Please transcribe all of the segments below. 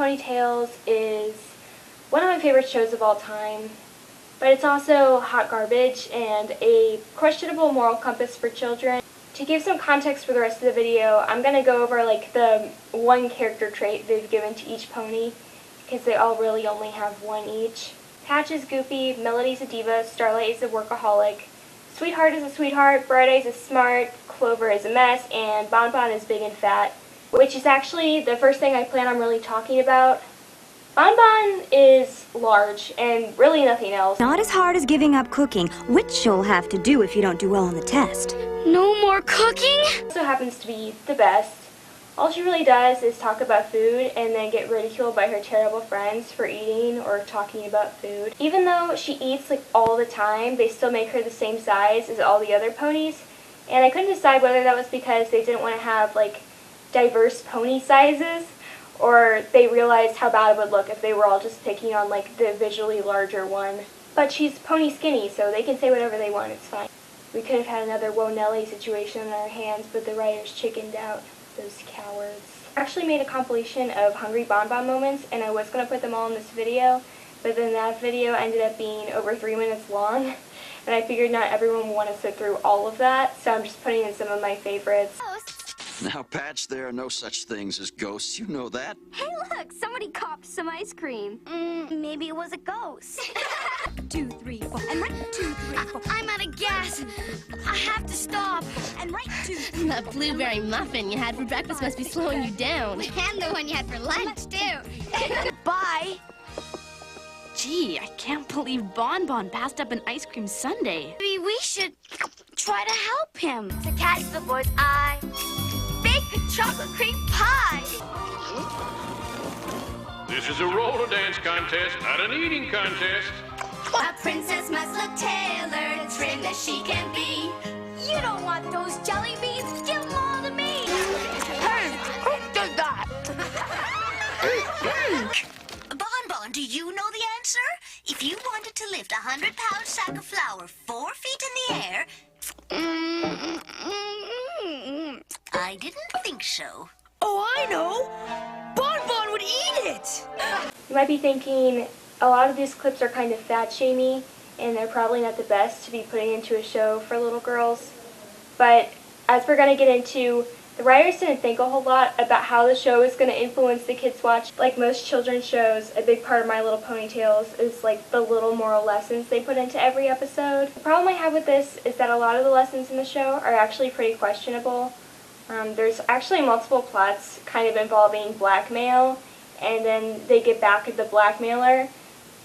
Ponytails is one of my favorite shows of all time, but it's also hot garbage and a questionable moral compass for children. To give some context for the rest of the video, I'm going to go over like the one character trait they've given to each pony, because they all really only have one each. Patch is goofy, Melody's a diva, Starlight is a workaholic, Sweetheart is a sweetheart, Bright Eyes is smart, Clover is a mess, and Bon Bon is big and fat, which is actually the first thing I plan on really talking about. Bon Bon is large and really nothing else. Not as hard as giving up cooking, which you'll have to do if you don't do well on the test. No more cooking? Also happens to be the best. All she really does is talk about food and then get ridiculed by her terrible friends for eating or talking about food. Even though she eats like all the time, they still make her the same size as all the other ponies. And I couldn't decide whether that was because they didn't want to have like diverse pony sizes, or they realized how bad it would look if they were all just picking on like the visually larger one. But she's pony skinny, so they can say whatever they want, it's fine. We could have had another Whoa Nelly situation on our hands, but the writers chickened out. Those cowards. I actually made a compilation of Hungry Bon Bon moments, and I was going to put them all in this video, but then that video ended up being over 3 minutes long, and I figured not everyone would want to sit through all of that, so I'm just putting in some of my favorites. Now, Patch, there are no such things as ghosts. You know that. Hey, look! Somebody copped some ice cream. Maybe it was a ghost. 2, 3, 4, and right 2, 3, 4. I'm out of gas. I have to stop. And right 2, 3. That blueberry muffin you had for breakfast must be slowing you down. And the one you had for lunch, too. Bye. Gee, I can't believe Bon Bon passed up an ice cream sundae. Maybe we should try to help him. To catch the boy's eye, bake a chocolate cream pie. This is a roller dance contest, not an eating contest. A princess must look tailored, trim as she can be. You don't want those jelly beans? Give them all to me. Hey, who did that? Bon Bon, do you know the answer? If you wanted to lift a 100-pound sack of flour 4 feet in the air... I didn't think so. Oh, I know! Bon Bon would eat it! You might be thinking, a lot of these clips are kind of fat-shamey, and they're probably not the best to be putting into a show for little girls. But as we're going to get into, the writers didn't think a whole lot about how the show is going to influence the kids watch. Like most children's shows, a big part of My Little Ponytails is like the little moral lessons they put into every episode. The problem I have with this is that a lot of the lessons in the show are actually pretty questionable. There's actually multiple plots kind of involving blackmail, and then they get back at the blackmailer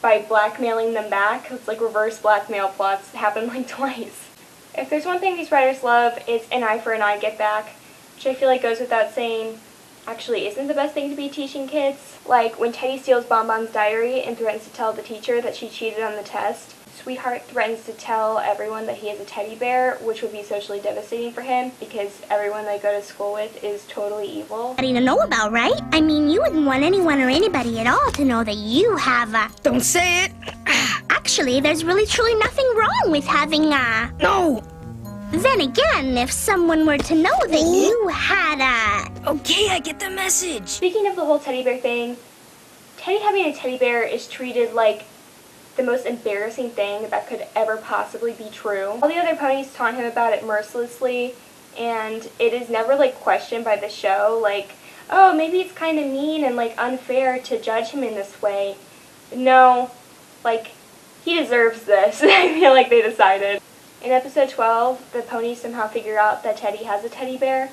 by blackmailing them back. It's like reverse blackmail plots happen like twice. If there's one thing these writers love, it's an eye for an eye, get back, which I feel like goes without saying actually isn't the best thing to be teaching kids. Like when Teddy steals Bon Bon's diary and threatens to tell the teacher that she cheated on the test. Sweetheart threatens to tell everyone that he has a teddy bear, which would be socially devastating for him because everyone they go to school with is totally evil. Nothing to know about, right? I mean, you wouldn't want anyone or anybody at all to know that you have a... Don't say it! Actually, there's really truly nothing wrong with having a... No! Then again, if someone were to know that you had a... Okay, I get the message. Speaking of the whole teddy bear thing, Teddy having a teddy bear is treated like the most embarrassing thing that could ever possibly be true. All the other ponies taunt him about it mercilessly, and it is never like questioned by the show, like, oh, maybe it's kind of mean and like unfair to judge him in this way. No, like, he deserves this. I feel like they decided. In episode 12, the ponies somehow figure out that Teddy has a teddy bear.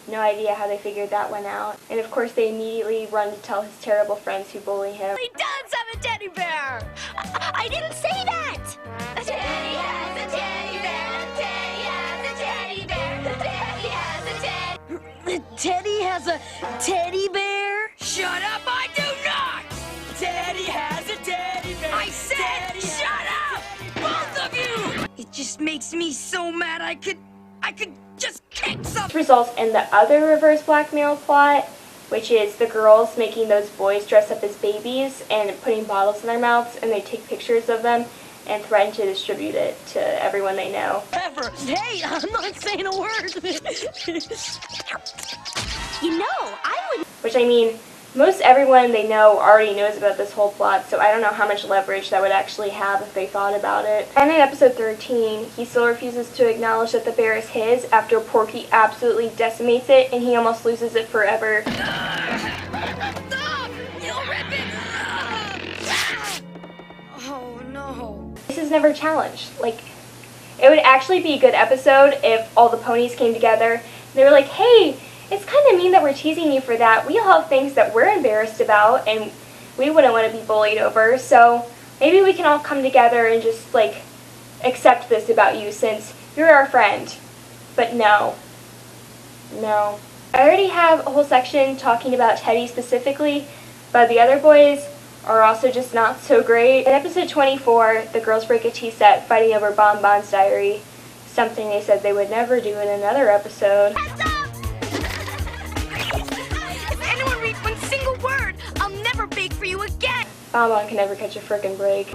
No idea how they figured that one out. And of course they immediately run to tell his terrible friends who bully him. He does have a teddy bear! I didn't say that! Teddy has a teddy bear. Teddy has a teddy bear. Teddy has a teddy. Teddy has a teddy bear? Shut up, I do not! Teddy has a teddy bear. I said shut up! Both of you! It just makes me so mad I could just kick some. This results in the other reverse blackmail plot, which is the girls making those boys dress up as babies and putting bottles in their mouths, and they take pictures of them and threaten to distribute it to everyone they know. Ever. Hey, I'm not saying a word. You know, I would... Which, I mean, Most everyone they know already knows about this whole plot, so I don't know how much leverage that would actually have if they thought about it. And in episode 13, he still refuses to acknowledge that the bear is his after Porky absolutely decimates it and he almost loses it forever. Oh no. This is never challenged. Like, it would actually be a good episode if all the ponies came together and they were like, hey, it's kind of mean that we're teasing you for that. We all have things that we're embarrassed about and we wouldn't want to be bullied over, so maybe we can all come together and just, like, accept this about you since you're our friend. But no. No. I already have a whole section talking about Teddy specifically, but the other boys are also just not so great. In episode 24, the girls break a tea set fighting over Bon Bon's diary, something they said they would never do in another episode. For you again. Bon Bon can never catch a frickin' break.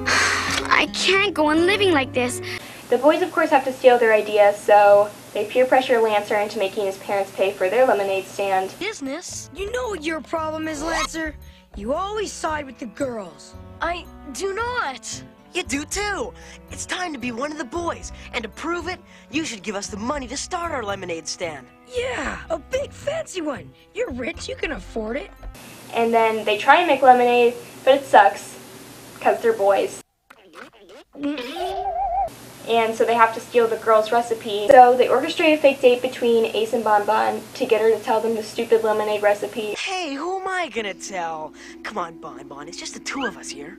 I can't go on living like this. The boys, of course, have to steal their ideas, so they peer pressure Lancer into making his parents pay for their lemonade stand. Business? You know what your problem is, Lancer? You always side with the girls. I do not. You do too. It's time to be one of the boys, and to prove it, you should give us the money to start our lemonade stand. Yeah, a big fancy one. You're rich, you can afford it. And then they try and make lemonade, but it sucks, because they're boys. And so they have to steal the girl's recipe. So they orchestrate a fake date between Ace and Bon Bon to get her to tell them the stupid lemonade recipe. Hey, who am I gonna tell? Come on, Bon Bon, it's just the two of us here.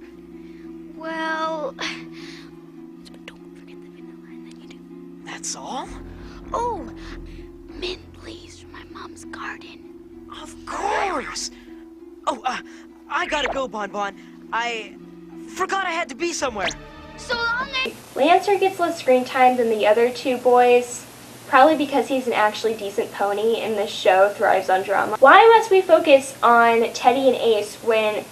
Well, but don't forget the vanilla and then you do. That's all? Oh, mint leaves from my mom's garden. Of course! Oh, I gotta go, Bon Bon. I forgot I had to be somewhere. So long, Lancer gets less screen time than the other two boys, probably because he's an actually decent pony and this show thrives on drama. Why must we focus on Teddy and Ace when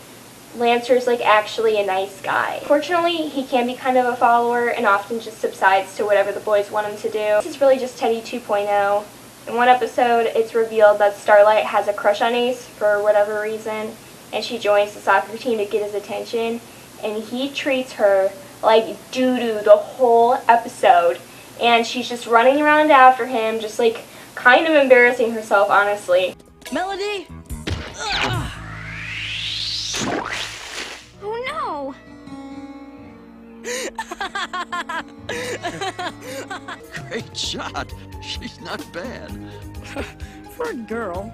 Lancer's like actually a nice guy? Fortunately, he can be kind of a follower and often just subsides to whatever the boys want him to do. This is really just Teddy 2.0. In one episode, it's revealed that Starlight has a crush on Ace for whatever reason, and she joins the soccer team to get his attention, and he treats her like doo-doo the whole episode, and she's just running around after him, just like kind of embarrassing herself, honestly. Melody? Oh no! Great shot. She's not bad. For a girl.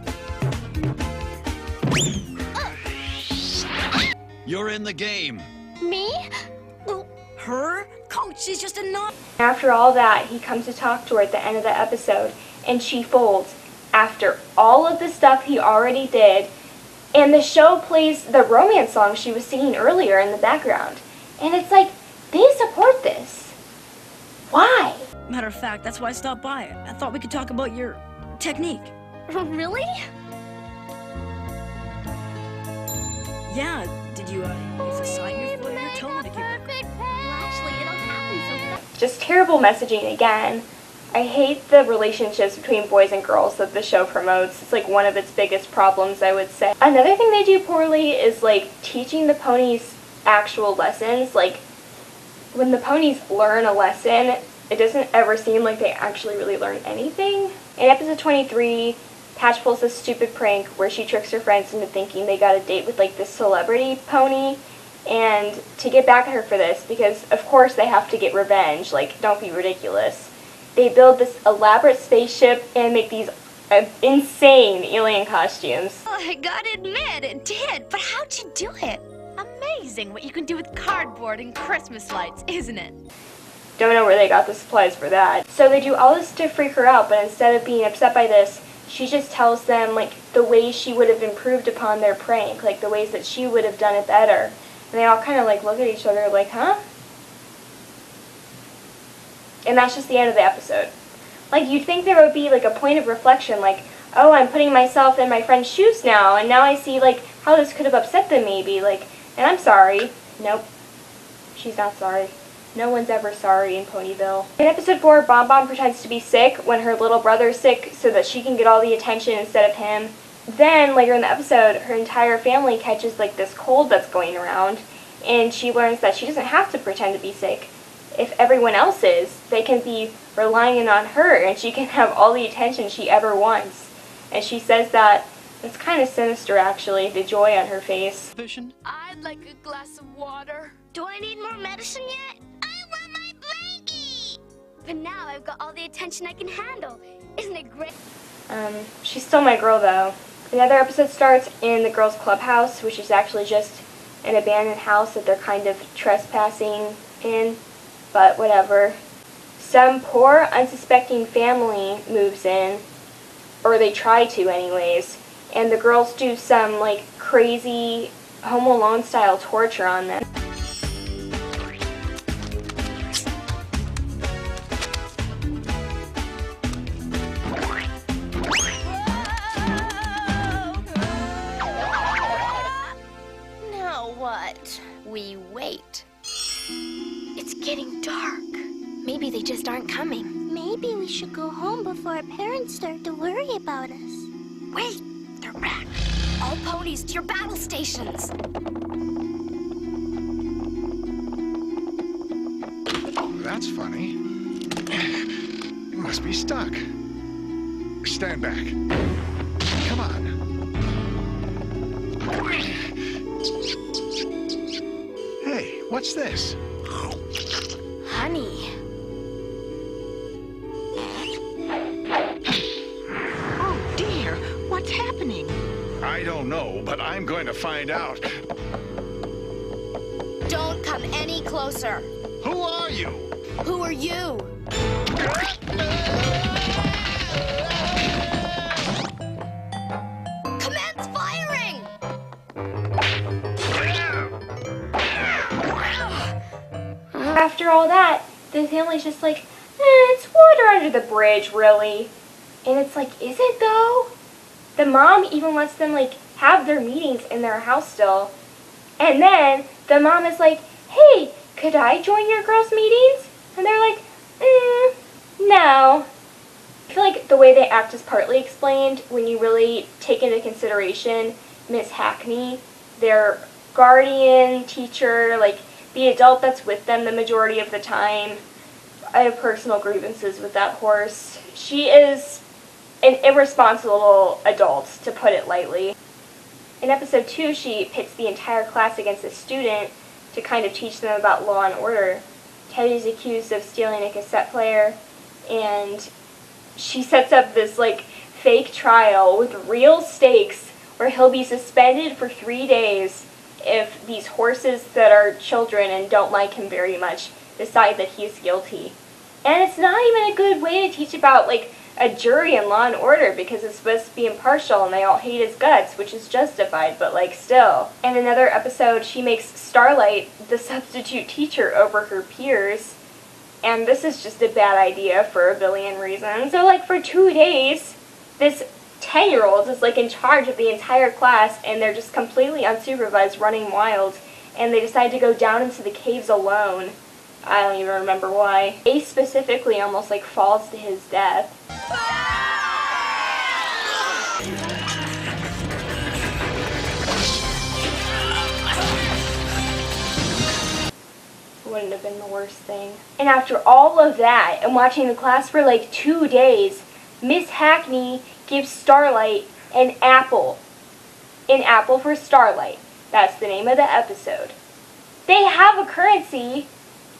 You're in the game. Me? Her? Coach, she's just a non. After all that, he comes to talk to her at the end of the episode, and she folds after all of the stuff he already did, and the show plays the romance song she was singing earlier in the background. And it's like, they support this. Why? Matter of fact, that's why I stopped by. I thought we could talk about your technique. Really? Yeah, did you use a side your foot or your toe to keep it? Just terrible messaging again. I hate the relationships between boys and girls that the show promotes. It's like one of its biggest problems, I would say. Another thing they do poorly is like teaching the ponies actual lessons. Like when the ponies learn a lesson, it doesn't ever seem like they actually really learn anything. In episode 23, Patch pulls this stupid prank where she tricks her friends into thinking they got a date with like this celebrity pony. And to get back at her for this, because of course they have to get revenge, like don't be ridiculous, they build this elaborate spaceship and make these insane alien costumes. Oh, I gotta admit, it did. But how'd you do it? Amazing what you can do with cardboard and Christmas lights, isn't it? Don't know where they got the supplies for that. So they do all this to freak her out, but instead of being upset by this, she just tells them like the ways she would have improved upon their prank, like the ways that she would have done it better. And they all kind of like look at each other like, huh? And that's just the end of the episode. Like you'd think there would be like a point of reflection, like, oh, I'm putting myself in my friend's shoes now, and now I see like how this could have upset them maybe, like, and I'm sorry. Nope. She's not sorry. No one's ever sorry in Ponyville. In episode 4, Bon Bon pretends to be sick when her little brother's sick so that she can get all the attention instead of him. Then, later in the episode, her entire family catches like this cold that's going around, and she learns that she doesn't have to pretend to be sick. If everyone else is, they can be relying on her, and she can have all the attention she ever wants. And she says that it's kind of sinister, actually, the joy on her face. I'd like a glass of water. Do I need more medicine yet? I want my blankie! But now I've got all the attention I can handle. Isn't it great? She's still my girl, though. Another episode starts in the girls' clubhouse, which is actually just an abandoned house that they're kind of trespassing in, but whatever. Some poor, unsuspecting family moves in, or they try to anyways, and the girls do some, like, crazy Home Alone style torture on them. Now what? We wait. It's getting dark. Maybe they just aren't coming. Maybe we should go home before our parents start to worry about us. Wait! They're back. All ponies to your battle stations. That's funny. You must be stuck. Stand back. Come on. Hey, what's this? Honey. Oh, dear. What's happening? I don't know, but I'm going to find out. Don't come any closer. Who are you? Who are you? Commence firing! After all that, the family's just like, it's water under the bridge, really. And it's like, is it though? The mom even lets them, like, have their meetings in their house still. And then the mom is like, hey, could I join your girls' meetings? And they're like, no. I feel like the way they act is partly explained when you really take into consideration Miss Hackney, their guardian, teacher, like the adult that's with them the majority of the time. I have personal grievances with that horse. She is an irresponsible adult, to put it lightly. In episode 2, she pits the entire class against a student to kind of teach them about law and order. Teddy's accused of stealing a cassette player, and she sets up this, like, fake trial with real stakes where he'll be suspended for 3 days if these horses that are children and don't like him very much decide that he's guilty. And it's not even a good way to teach about, like, a jury and law and order, because it's supposed to be impartial and they all hate his guts, which is justified, but, like, still. In another episode, she makes Starlight the substitute teacher over her peers, and this is just a bad idea for a billion reasons. So, like, for 2 days, this 10-year-old is, like, in charge of the entire class, and they're just completely unsupervised, running wild, and they decide to go down into the caves alone. I don't even remember why. Ace specifically almost, like, falls to his death. Wouldn't have been the worst thing. And after all of that, and watching the class for like 2 days, Miss Hackney gives Starlight an apple. An apple for Starlight. That's the name of the episode. They have a currency.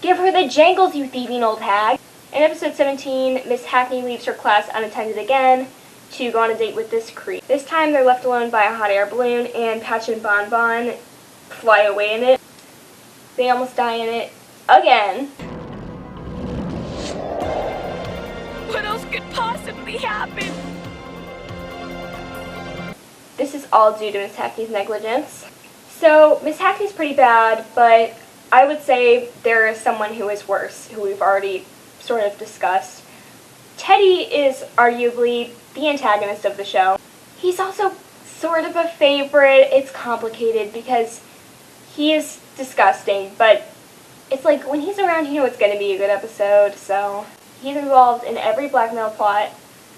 Give her the jangles, you thieving old hag. In episode 17, Miss Hackney leaves her class unattended again to go on a date with this creep. This time they're left alone by a hot air balloon, and Patch and Bon Bon fly away in it. They almost die in it again. What else could possibly happen? This is all due to Miss Hackney's negligence. So, Miss Hackney's pretty bad, but I would say there is someone who is worse, who we've already sort of discussed. Teddy is arguably the antagonist of the show. He's also sort of a favorite. It's complicated because he is disgusting, but it's like when he's around, you know it's going to be a good episode, so he's involved in every blackmail plot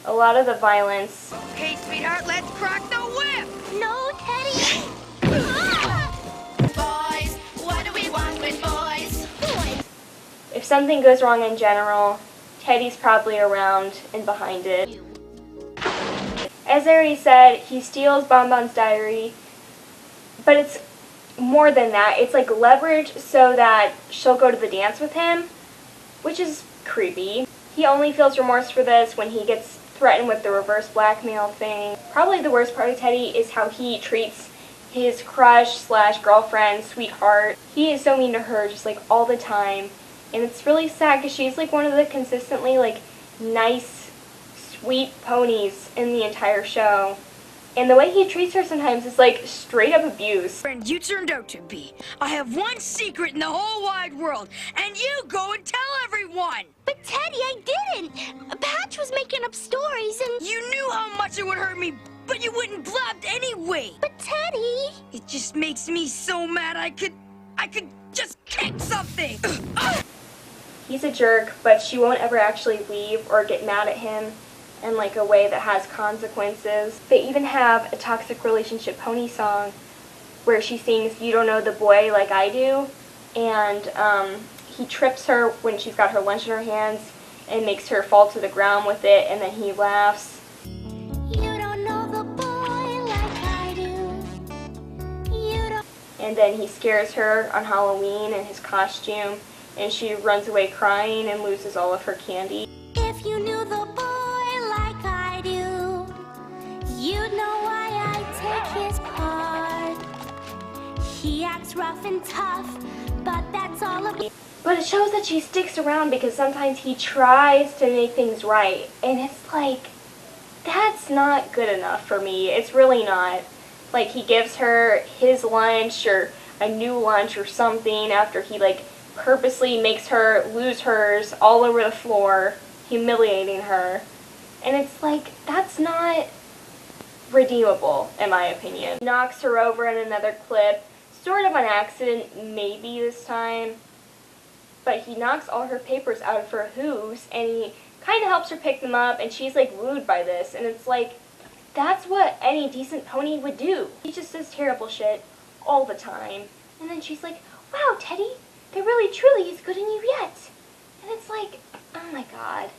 a lot of the violence. Hey, sweetheart, let's crack the whip! No, Teddy! Boys, what do we want with boys? If something goes wrong in general, Teddy's probably around and behind it. As I already said, he steals Bon Bon's diary, but it's more than that. It's like leverage so that she'll go to the dance with him, which is creepy. He only feels remorse for this when he gets threatened with the reverse blackmail thing. Probably the worst part of Teddy is how he treats his crush / girlfriend, sweetheart. He is so mean to her just like all the time. And it's really sad because she's like one of the consistently like nice, sweet ponies in the entire show. And the way he treats her sometimes is like straight up abuse. Friend, you turned out to be. I have one secret in the whole wide world, and you go and tell everyone! But Teddy, I didn't. Patch was making up stories and... You knew how much it would hurt me, but you wouldn't blabbed anyway! But Teddy... It just makes me so mad I could just kick something! He's a jerk, but she won't ever actually leave or get mad at him in like a way that has consequences. They even have a toxic relationship pony song where she sings "You Don't Know the Boy Like I Do," and he trips her when she's got her lunch in her hands and makes her fall to the ground with it, and then he laughs. You don't know the boy like I do. You don't... And then he scares her on Halloween in his costume, and she runs away crying and loses all of her candy. If you knew the boy like I do, you'd know why I take his part. He acts rough and tough, but that's all of it. But it shows that she sticks around because sometimes he tries to make things right. And it's like, that's not good enough for me. It's really not. Like, he gives her his lunch or a new lunch or something after he, like, purposely makes her lose hers all over the floor, humiliating her. And it's like, that's not redeemable, in my opinion. He knocks her over in another clip, sort of on accident, maybe this time. But he knocks all her papers out of her hooves, and he kind of helps her pick them up, and she's like wooed by this. And it's like, that's what any decent pony would do. He just says terrible shit all the time. And then she's like, wow, Teddy, there really truly is good in you yet. And it's like, oh my god.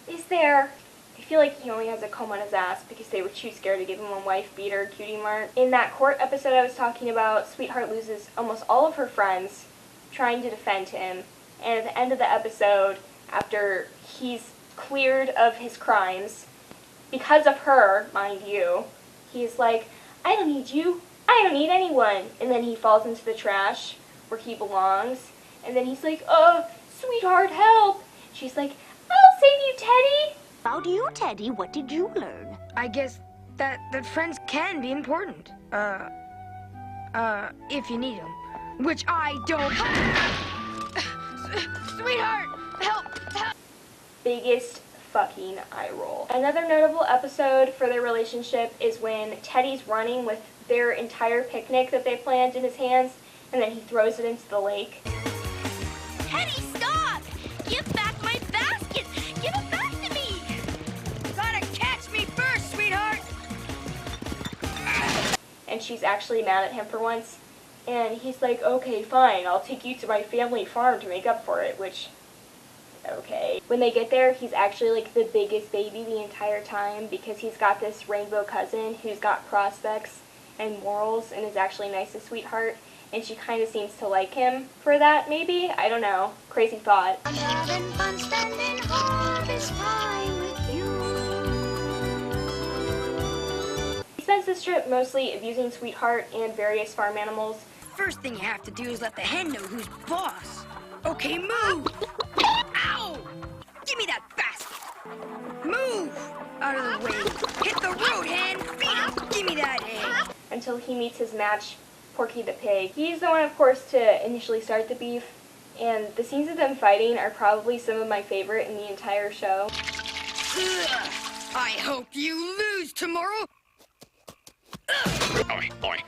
Is there? I feel like he only has a comb on his ass because they were too scared to give him a wife beater cutie mark. In that court episode I was talking about, Sweetheart loses almost all of her friends trying to defend him. And at the end of the episode, after he's cleared of his crimes, because of her, mind you, he's like, I don't need you. I don't need anyone. And then he falls into the trash where he belongs. And then he's like, sweetheart, help. She's like, I'll save you, Teddy. About you, Teddy, what did you learn? I guess that friends can be important. If you need them. Which I don't. Sweetheart, help! Biggest fucking eye roll. Another notable episode for their relationship is when Teddy's running with their entire picnic that they planned in his hands, and then he throws it into the lake. Teddy, stop! Give back my basket! Give it back to me! Gotta catch me first, sweetheart! And she's actually mad at him for once. And he's like, okay, fine, I'll take you to my family farm to make up for it, which, okay. When they get there, he's actually like the biggest baby the entire time because he's got this rainbow cousin who's got prospects and morals and is actually nice to Sweetheart. And she kind of seems to like him for that, maybe? I don't know. Crazy thought. I'm having fun spending harvest time with you. He spends this trip mostly abusing Sweetheart and various farm animals. First thing you have to do is let the hen know who's boss. Okay, move! Ow! Give me that basket! Move! Out of the way. Hit the road, hen! Beat him! Give me that egg! Until he meets his match, Porky the Pig. He's the one, of course, to initially start the beef, and the scenes of them fighting are probably some of my favorite in the entire show. Ugh. I hope you lose tomorrow! Oi, oi.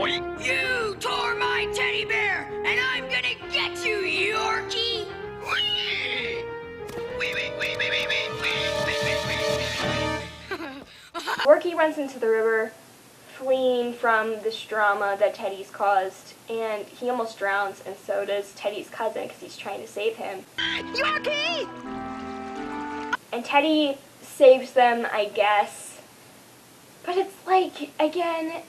You tore my teddy bear, and I'm gonna get you, Yorkie! Yorkie runs into the river, fleeing from this drama that Teddy's caused, and he almost drowns, and so does Teddy's cousin because he's trying to save him. Yorkie! And Teddy saves them, I guess. But it's like, again,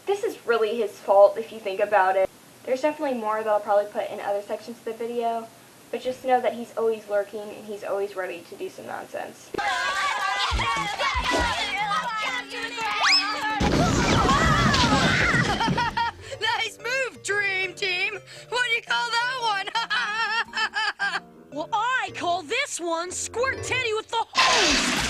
this is really his fault if you think about it. There's definitely more that I'll probably put in other sections of the video, but just know that he's always lurking and he's always ready to do some nonsense. Nice move, Dream Team! What do you call that one? Well, I call this one Squirt Teddy with the hose!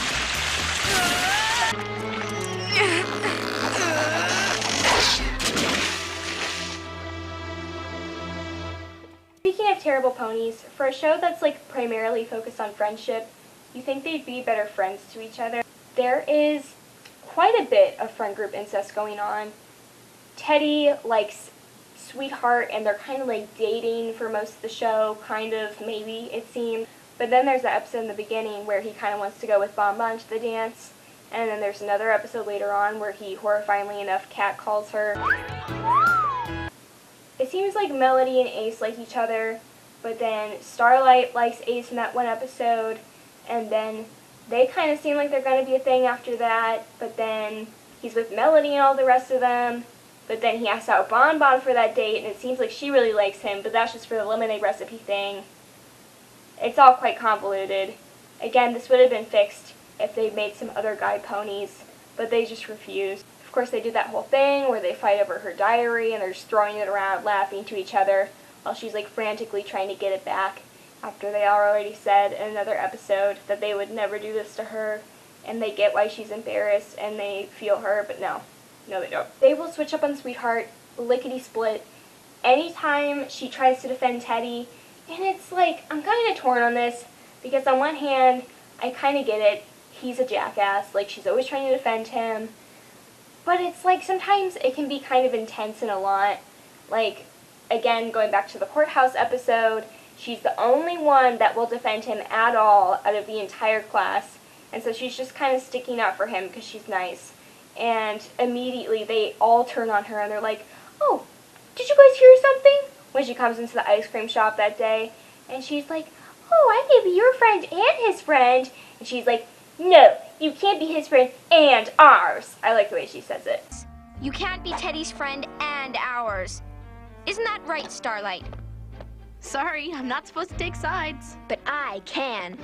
Speaking of terrible ponies, for a show that's like primarily focused on friendship, you think they'd be better friends to each other. There is quite a bit of friend group incest going on. Teddy likes Sweetheart, and they're kind of like dating for most of the show, kind of, maybe, it seems. But then there's the episode in the beginning where he kind of wants to go with Bon Bon to the dance, and then there's another episode later on where he, horrifyingly enough, catcalls her. It seems like Melody and Ace like each other, but then Starlight likes Ace in that one episode, and then they kind of seem like they're going to be a thing after that, but then he's with Melody and all the rest of them, but then he asks out Bon Bon for that date, and it seems like she really likes him, but that's just for the lemonade recipe thing. It's all quite convoluted. Again, this would have been fixed if they made some other guy ponies, but they just refused. Of course, they do that whole thing where they fight over her diary, and they're just throwing it around, laughing to each other, while she's like frantically trying to get it back, after they already said in another episode that they would never do this to her, and they get why she's embarrassed, and they feel her, but no, they don't. They will switch up on Sweetheart, lickety-split, anytime she tries to defend Teddy, and it's like, I'm kind of torn on this, because on one hand, I kind of get it, he's a jackass, like she's always trying to defend him, but it's like sometimes it can be kind of intense and a lot. Like, again, going back to the courthouse episode, she's the only one that will defend him at all out of the entire class, and so she's just kind of sticking up for him because she's nice. And immediately they all turn on her and they're like, oh, did you guys hear something? When she comes into the ice cream shop that day, and she's like, oh, I can be your friend and his friend. And she's like, no, you can't be his friend and ours. I like the way she says it. You can't be Teddy's friend and ours. Isn't that right, Starlight? Sorry, I'm not supposed to take sides. But I can.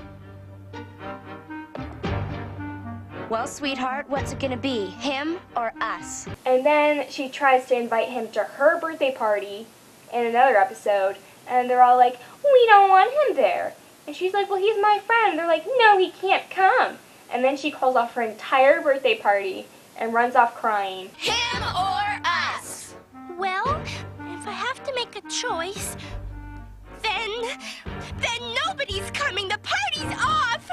Well, Sweetheart, what's it gonna be? Him or us? And then she tries to invite him to her birthday party in another episode, and they're all like, we don't want him there. And she's like, well, he's my friend. They're like, no, he can't come. And then she calls off her entire birthday party and runs off crying. Him or us? Well, if I have to make a choice, then nobody's coming. The party's off.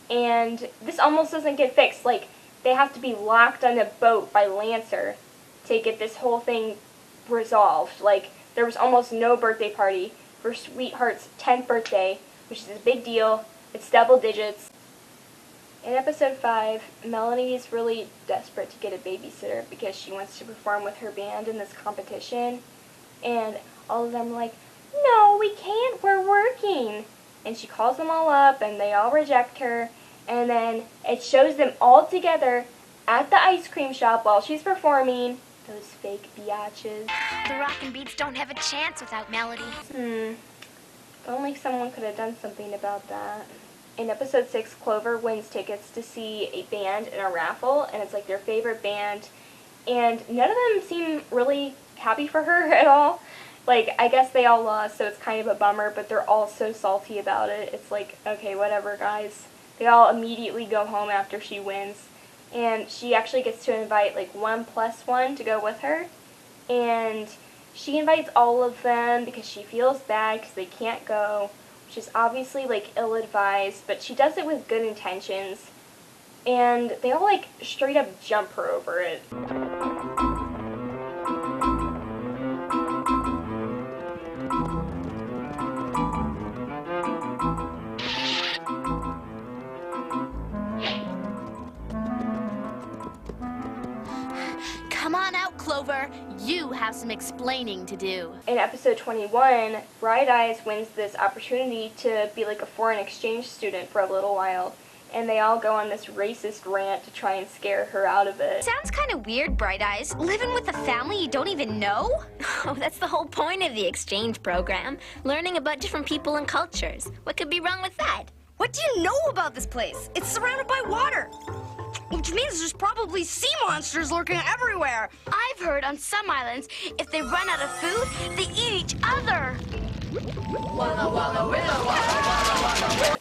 And this almost doesn't get fixed. Like, they have to be locked on a boat by Lancer to get this whole thing resolved. Like, there was almost no birthday party for Sweetheart's 10th birthday, which is a big deal. It's double digits. In episode 5, Melanie is really desperate to get a babysitter because she wants to perform with her band in this competition. And all of them are like, no, we can't, we're working. And she calls them all up, and they all reject her. And then it shows them all together at the ice cream shop while she's performing. Those fake biatches. The Rockin' Beats don't have a chance without Melody. If only someone could have done something about that. In episode 6, Clover wins tickets to see a band in a raffle, and it's like their favorite band. And none of them seem really happy for her at all. Like, I guess they all lost, so it's kind of a bummer, but they're all so salty about it. It's like, okay, whatever, guys. They all immediately go home after she wins. And she actually gets to invite, like, 1+1 to go with her. And she invites all of them because she feels bad because they can't go, which is obviously, like, ill-advised, but she does it with good intentions. And they all, like, straight up jump her over it. have some explaining to do. In episode 21, Bright Eyes wins this opportunity to be like a foreign exchange student for a little while, and they all go on this racist rant to try and scare her out of it. Sounds kind of weird, Bright Eyes. Living with a family you don't even know? Oh, that's the whole point of the exchange program. Learning about different people and cultures. What could be wrong with that? What do you know about this place? It's surrounded by water, which means there's probably sea monsters lurking everywhere. I've heard on some islands, if they run out of food, they eat each other. Walla, walla, willa, walla, walla, walla.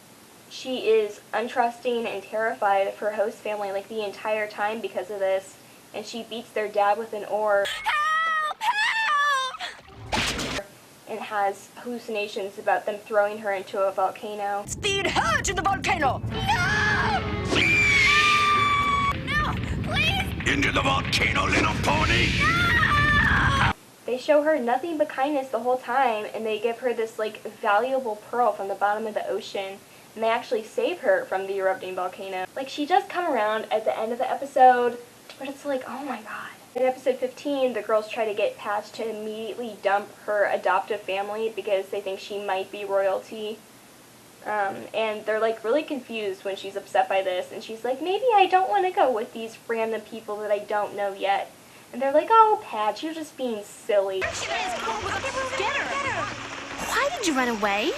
She is untrusting and terrified of her host family like the entire time because of this, and she beats their dad with an oar. Help! Help! And has hallucinations about them throwing her into a volcano. Speed her to the volcano! No! No, please! Into the volcano, little pony! They show her nothing but kindness the whole time, and they give her this like valuable pearl from the bottom of the ocean, and they actually save her from the erupting volcano. Like, she does come around at the end of the episode, but it's like, oh my god. In episode 15, the girls try to get Patch to immediately dump her adoptive family because they think she might be royalty. And they're like really confused when she's upset by this, and she's like, maybe I don't want to go with these random people that I don't know yet. And they're like, oh, Patch, you're just being silly. Why did you run away?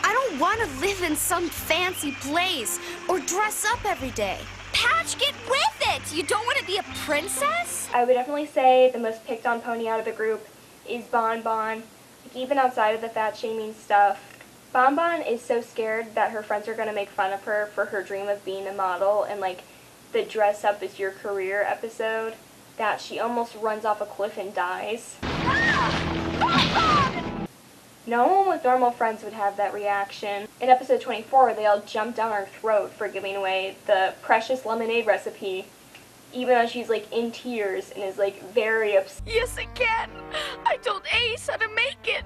I don't want to live in some fancy place or dress up every day. Patch, get with it! You don't want to be a princess? I would definitely say the most picked on pony out of the group is Bon Bon. Like, even outside of the fat shaming stuff, Bon Bon is so scared that her friends are going to make fun of her for her dream of being a model and like the dress up is your career episode, that she almost runs off a cliff and dies. No one with normal friends would have that reaction. In episode 24, they all jump down her throat for giving away the precious lemonade recipe, even though she's like in tears and is like very upset. Yes, I can. I told Ace how to make it.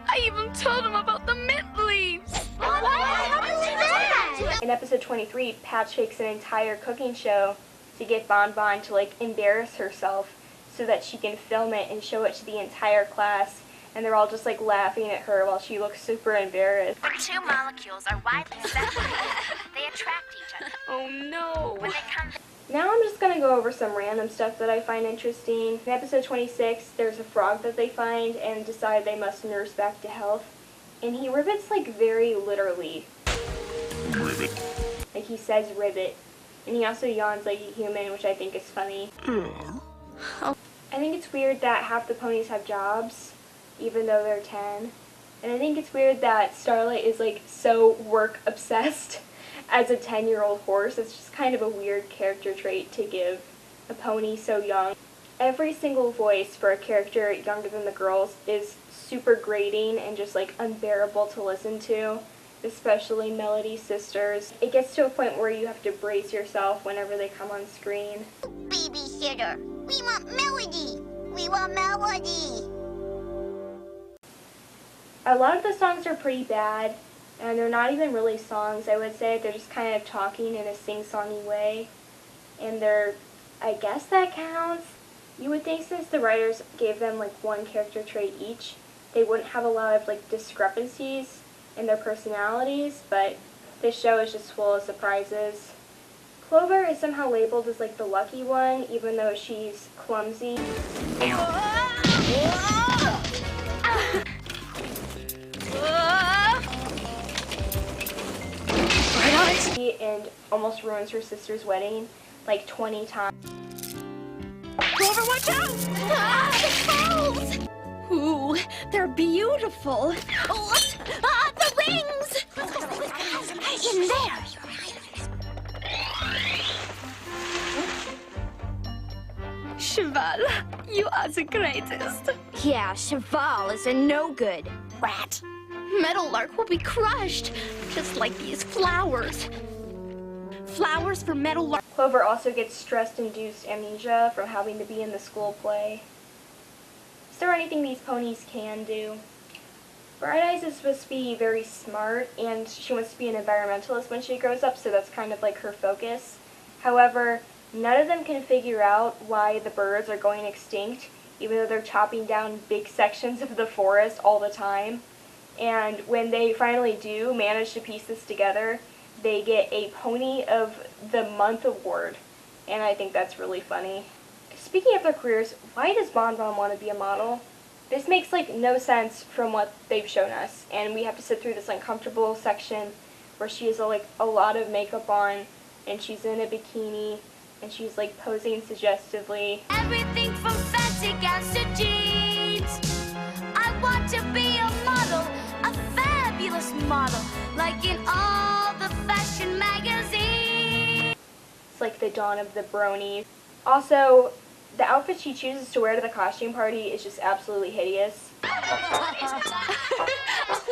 I even told him about the mint leaves. How did you do that? In episode 23, Patch fakes an entire cooking show to get Bon Bon to like embarrass herself so that she can film it and show it to the entire class. And they're all just like laughing at her while she looks super embarrassed. The two molecules are widely separated. They attract each other. Oh no. When they come Now I'm just going to go over some random stuff that I find interesting. In episode 26, there's a frog that they find and decide they must nurse back to health. And he ribbits like very literally. Ribbit. Like he says ribbit. And he also yawns like a human, which I think is funny. I think it's weird that half the ponies have jobs, even though they're 10. And I think it's weird that Starlight is like so work obsessed as a 10-year-old horse. It's just kind of a weird character trait to give a pony so young. Every single voice for a character younger than the girls is super grating and just like unbearable to listen to, especially Melody's sisters. It gets to a point where you have to brace yourself whenever they come on screen. Babysitter, we want Melody. We want Melody. A lot of the songs are pretty bad, and they're not even really songs, I would say. They're just kind of talking in a sing-songy way. And they're, I guess that counts. You would think since the writers gave them like one character trait each, they wouldn't have a lot of like discrepancies in their personalities, but this show is just full of surprises. Clover is somehow labeled as like the lucky one, even though she's clumsy. And almost ruins her sister's wedding like 20 times. Clover, watch out! Ah, the falls! Ooh, they're beautiful. The rings! In there! Cheval, you are the greatest. Yeah, Cheval is a no-good rat. Meadowlark will be crushed, just like these flowers. Flowers for Meadowlark. Clover also gets stress-induced amnesia from having to be in the school play. Is there anything these ponies can do? Bright Eyes is supposed to be very smart, and she wants to be an environmentalist when she grows up, so that's kind of like her focus. However, none of them can figure out why the birds are going extinct, even though they're chopping down big sections of the forest all the time. And when they finally do manage to piece this together, they get a Pony of the Month award, and I think that's really funny. Speaking of their careers, why does Bon Bon want to be a model? This makes like no sense from what they've shown us, and we have to sit through this uncomfortable section where she has like a lot of makeup on, and she's in a bikini, and she's like posing suggestively. Everything from fancy gowns to jeans. I want to be a model, a fabulous model, like in all the fashion magazines. It's like the dawn of the bronies. Also, the outfit she chooses to wear to the costume party is just absolutely hideous.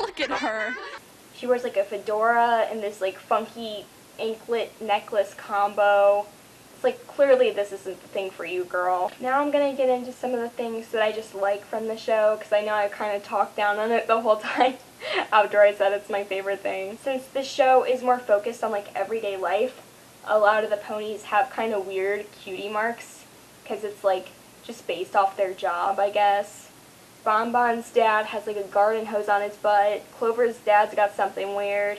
Look at her. She wears like a fedora and this like funky anklet necklace combo. It's like, clearly this isn't the thing for you, girl. Now I'm gonna get into some of the things that I just like from the show, because I know I kind of talked down on it the whole time after I said it's my favorite thing. Since the show is more focused on like everyday life, a lot of the ponies have kind of weird cutie marks, because it's like just based off their job, I guess. Bon Bon's dad has like a garden hose on his butt. Clover's dad's got something weird.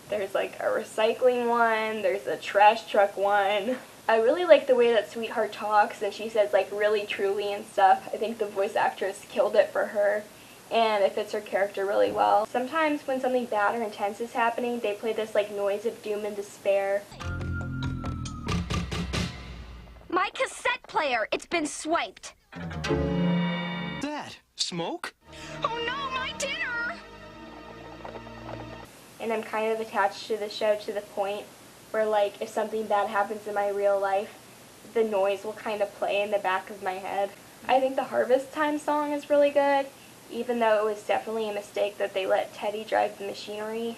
There's like a recycling one, there's a trash truck one. I really like the way that Sweetheart talks, and she says like really truly and stuff. I think the voice actress killed it for her, and it fits her character really well. Sometimes when something bad or intense is happening, they play this like noise of doom and despair. My cassette player, it's been swiped. Dad, smoke? Oh no, my dinner! And I'm kind of attached to the show to the point where like if something bad happens in my real life, the noise will kind of play in the back of my head. I think the Harvest Time song is really good, even though it was definitely a mistake that they let Teddy drive the machinery.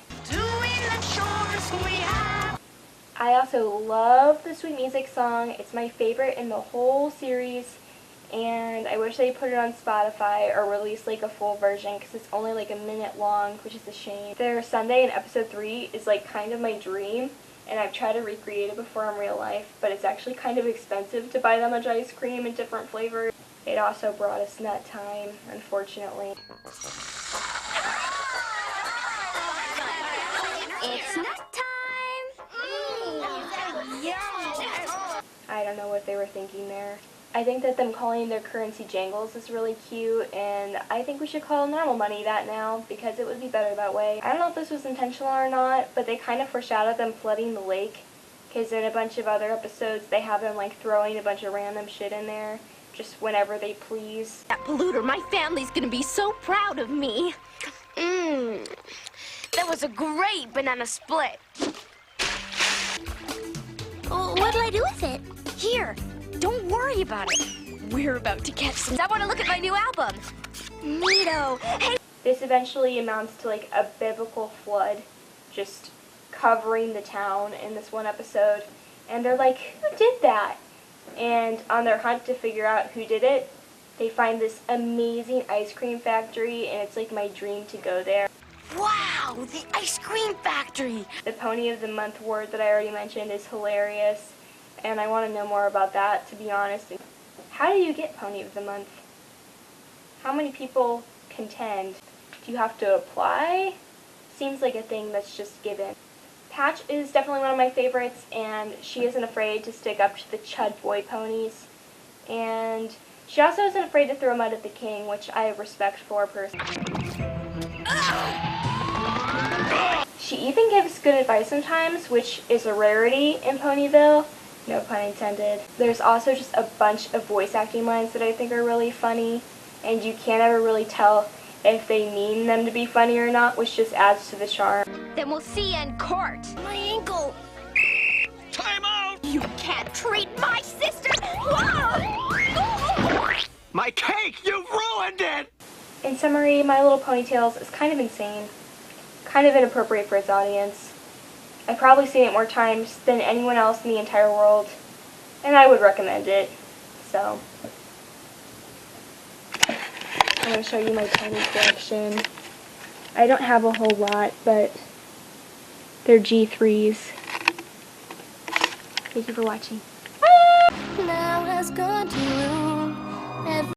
I also love the Sweet Music song. It's my favorite in the whole series, and I wish they put it on Spotify or release like a full version, because it's only like a minute long, which is a shame. Their Sunday in episode 3 is like kind of my dream, and I've tried to recreate it before in real life, but it's actually kind of expensive to buy that much ice cream in different flavors. It also brought us nut time, unfortunately. It's nut time! I don't know what they were thinking there. I think that them calling their currency jangles is really cute, and I think we should call normal money that now, because it would be better that way. I don't know if this was intentional or not, but they kind of foreshadowed them flooding the lake, because in a bunch of other episodes they have them like throwing a bunch of random shit in there, just whenever they please. That polluter, my family's gonna be so proud of me. That was a great banana split. What'll I do with it? Here, don't worry about it. We're about to catch some. I want to look at my new album. Neato. Hey. This eventually amounts to like a biblical flood, just covering the town in this one episode. And they're like, who did that? And on their hunt to figure out who did it, they find this amazing ice cream factory, and it's like my dream to go there. Wow, the ice cream factory. The Pony of the Month award that I already mentioned is hilarious, and I want to know more about that, to be honest. How do you get Pony of the Month? How many people contend? Do you have to apply? Seems like a thing that's just given. Patch is definitely one of my favorites, and she isn't afraid to stick up to the Chud Boy ponies. And she also isn't afraid to throw mud at the king, which I have respect for personally. She even gives good advice sometimes, which is a rarity in Ponyville. No pun intended. There's also just a bunch of voice acting lines that I think are really funny, and you can't ever really tell if they mean them to be funny or not, which just adds to the charm. Then we'll see you in court. My ankle. Time out! You can't treat my sister. Whoa! My cake! You've ruined it! In summary, My Little Ponytails is kind of insane, kind of inappropriate for its audience. I've probably seen it more times than anyone else in the entire world, and I would recommend it. So, I'm going to show you my pony collection. I don't have a whole lot, but they're G3s. Thank you for watching. Now let's go to